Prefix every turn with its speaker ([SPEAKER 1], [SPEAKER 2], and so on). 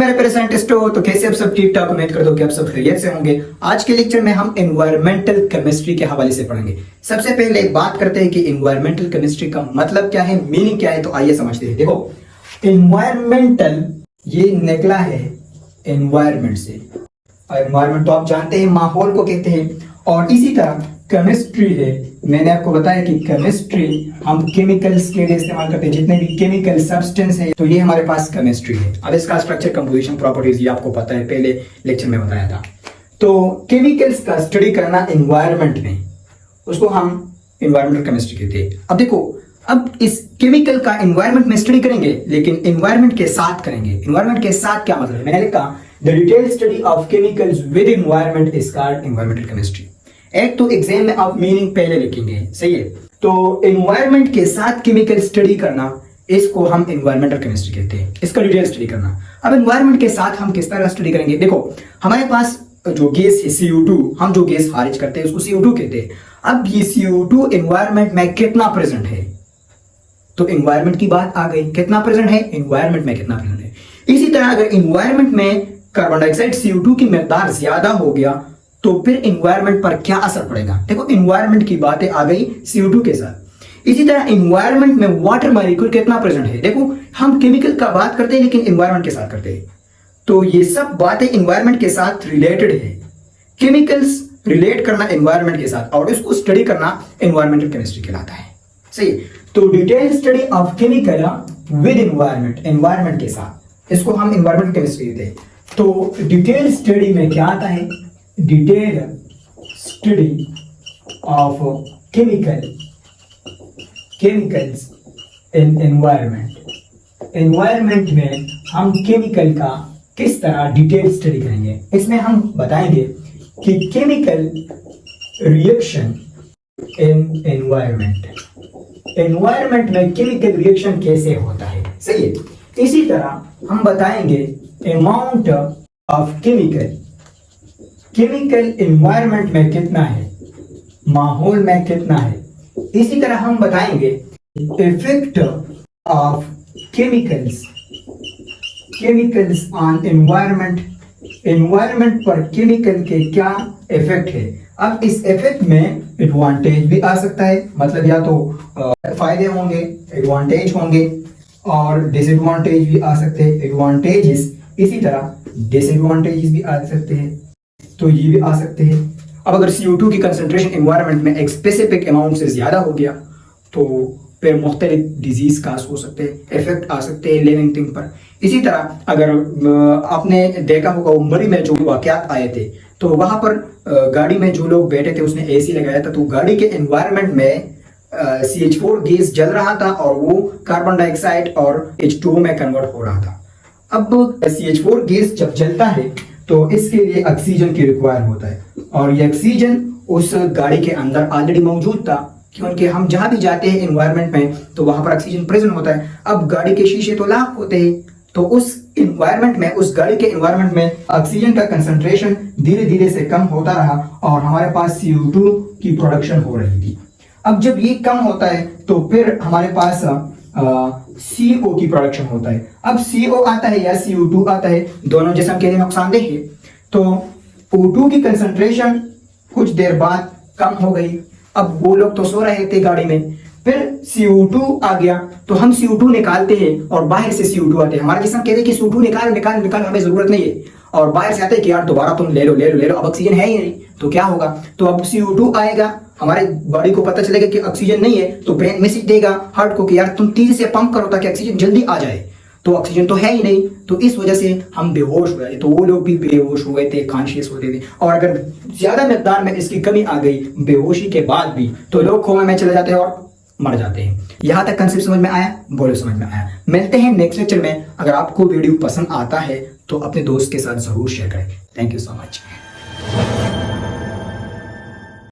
[SPEAKER 1] मेरे प्यारे साइंटिस्टों, तो कैसे आप सब ठीक ठाक? उम्मीद करता हूं कि आप सब खैरियत से होंगे। आज के लेक्चर में हम एनवायरमेंटल केमिस्ट्री के हवाले से पढ़ेंगे। सबसे पहले एक बात करते हैं कि एनवायरमेंटल केमिस्ट्री का मतलब क्या है, मीनिंग क्या है। तो आइए समझते हैं। देखो, एनवायरमेंटल ये निकला है एनवायरमेंट से। एनवायरमेंट तो आप जानते हैं माहौल को कहते हैं, और इसी तरह केमिस्ट्री है। मैंने आपको बताया कि केमिस्ट्री हम केमिकल्स के लिए इस्तेमाल करते हैं, जितने भी केमिकल सब्सटेंस है तो ये हमारे पास केमिस्ट्री है। अब इसका स्ट्रक्चर, कंपोजिशन, प्रॉपर्टीज ये आपको पता है, पहले लेक्चर में बताया था। तो केमिकल्स का स्टडी करना एनवायरमेंट में, उसको हम एनवायरमेंटल केमिस्ट्री कहते हैं। अब देखो, अब इस केमिकल का एनवायरमेंट में स्टडी करेंगे, लेकिन एनवायरमेंट के साथ करेंगे। एनवायरमेंट के साथ क्या मतलब है? मैंने लिखा the detail study of chemicals with environment is called environmental chemistry. एक तो एग्जाम में आप मीनिंग पहले लिखेंगे, सही है। तो एनवायरमेंट के साथ केमिकल स्टडी करना, इसको हम एनवायरमेंटल केमिस्ट्री कहते हैं, इसका डिटेल स्टडी करना। अब एनवायरमेंट के साथ हम किस तरह स्टडी करेंगे? देखो, हमारे पास जो गैस है CO2, हम जो गैस खारिज करते हैं उसको CO2 कहते हैं। अब ये CO2 एनवायरमेंट में कितना प्रेजेंट है, तो एनवायरमेंट की बात आ गई। कितना प्रेजेंट है एनवायरमेंट में, कितना प्रेजेंट है। इसी तरह अगर एनवायरमेंट में कार्बन डाइऑक्साइड CO2 की मिकदार ज्यादा हो गया तो फिर एनवायरमेंट पर क्या असर पड़ेगा? देखो, एनवायरमेंट की बातें आ गई CO2 के साथ। इसी तरह एनवायरमेंट में वाटर मॉलिक्यूल कितना प्रेजेंट है। देखो, हम केमिकल का बात करते हैं लेकिन एनवायरमेंट के साथ करते हैं, तो ये सब बातें एनवायरमेंट के साथ रिलेटेड है। केमिकल्स रिलेट करना एनवायरमेंट के साथ और इसको स्टडी करना एनवायरमेंटल केमिस्ट्री कहलाता है, सही। तो detail study of chemical with environment, environment के साथ, इसको हम एनवायरमेंटल केमिस्ट्री कहते हैं। तो डिटेल स्टडी में क्या आता है? Detail study of chemicals in environment. Environment में हम केमिकल का किस तरह डिटेल स्टडी करेंगे। इसमें हम बताएंगे कि chemical reaction in environment, environment में केमिकल रिएक्शन कैसे होता है, सही है। इसी तरह हम बताएंगे अमाउंट ऑफ केमिकल एनवायरमेंट में कितना है, माहौल में कितना है। इसी तरह हम बताएंगे effect of chemicals on environment, environment पर केमिकल के क्या इफेक्ट है। अब इस इफेक्ट में एडवांटेज भी आ सकता है, मतलब या तो फायदे होंगे, एडवांटेज होंगे, और डिसएडवांटेज भी आ सकते हैं। एडवांटेजेस, इसी तरह डिसएडवांटेजेस भी आ सकते हैं, तो ये भी आ सकते हैं। अब अगर CO2 की कंसंट्रेशन एनवायरनमेंट में एक स्पेसिफिक अमाउंट से ज्यादा हो गया तो फिर मुख्तलिफ डिजीज काज हो सकते हैं, इफेक्ट आ सकते हैं लिविंग थिंग पर। इसी तरह अगर आपने देखा होगा उमरी में जो वाकयात आए थे, तो वहां पर गाड़ी में जो लोग बैठे थे उसने AC लगाया था, तो गाड़ी के एनवायरनमेंट में CH4 गैस जल रहा था और वो कार्बन डाइऑक्साइड और H2O में कन्वर्ट हो रहा था। अब CH4 गैस जब जलता है तो इसके लिए ऑक्सीजन की रिक्वायर होता है, और ये ऑक्सीजन उस गाड़ी के अंदर ऑलरेडी मौजूद था, क्योंकि हम जहां भी जाते हैं एनवायरनमेंट में तो वहां पर ऑक्सीजन प्रेजेंट होता है। अब गाड़ी के शीशे तो लाख होते हैं, तो उस एनवायरनमेंट में, उस गाड़ी के एनवायरनमेंट में ऑक्सीजन का कंसंट्रेशन धीरे धीरे से कम होता रहा और हमारे पास CO2 की प्रोडक्शन हो रही थी। अब जब ये कम होता है तो फिर हमारे पास CO की प्रोडक्शन होता है। अब CO आता है या CO2 आता है, दोनों जिस्म के लिए नुकसानदेह है। तो O2 की कंसंट्रेशन कुछ देर बाद कम हो गई। अब वो लोग तो सो रहे थे गाड़ी में, फिर CO2 आ गया, तो हम CO2 निकालते हैं और बाहर से CO2 आते हैं। हमारा जिस्म कहते हैं कि CO2 निकाल, हमें जरूरत नहीं है, और बाहर से आते हैं कि यार दोबारा तुम ले लो। अब ऑक्सीजन है ही नहीं, तो क्या होगा? तो अब CO2 आएगा, हमारे बॉडी को पता चलेगा कि ऑक्सीजन नहीं है, तो ब्रेन मैसेज देगा हार्ट को कि यार तुम तेजी से पंप करो ताकि ऑक्सीजन जल्दी आ जाए। तो ऑक्सीजन तो है ही नहीं, तो इस वजह से हम बेहोश हो गए। तो वो लोग भी बेहोश हुए थे, कॉन्शियस होते थे, और अगर ज्यादा मिकदार में इसकी कमी आ गई बेहोशी के बाद भी, तो लोग कोमा में चले जाते हैं और मर जाते हैं। यहां तक कंसेप्ट समझ में आया? बोलो समझ में आया। मिलते हैं नेक्स्ट लेक्चर में। अगर आपको वीडियो पसंद आता है तो अपने दोस्त के साथ जरूर शेयर करें। Thank you so much.